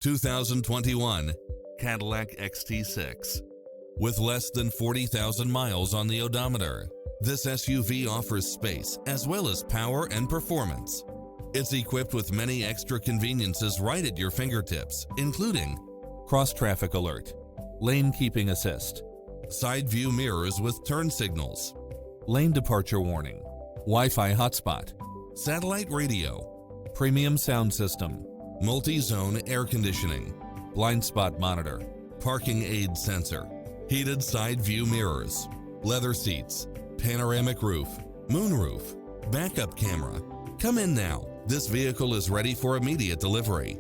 2021 Cadillac XT6. With less than 40,000 miles on the odometer, this SUV offers space as well as power and performance. It's equipped with many extra conveniences right at your fingertips, including cross-traffic alert, lane keeping assist, side view mirrors with turn signals, lane departure warning, Wi-Fi hotspot, satellite radio, premium sound system, multi-zone air conditioning, blind spot monitor, parking aid sensor, heated side view mirrors, leather seats, panoramic roof, moonroof, backup camera. Come in now. This vehicle is ready for immediate delivery.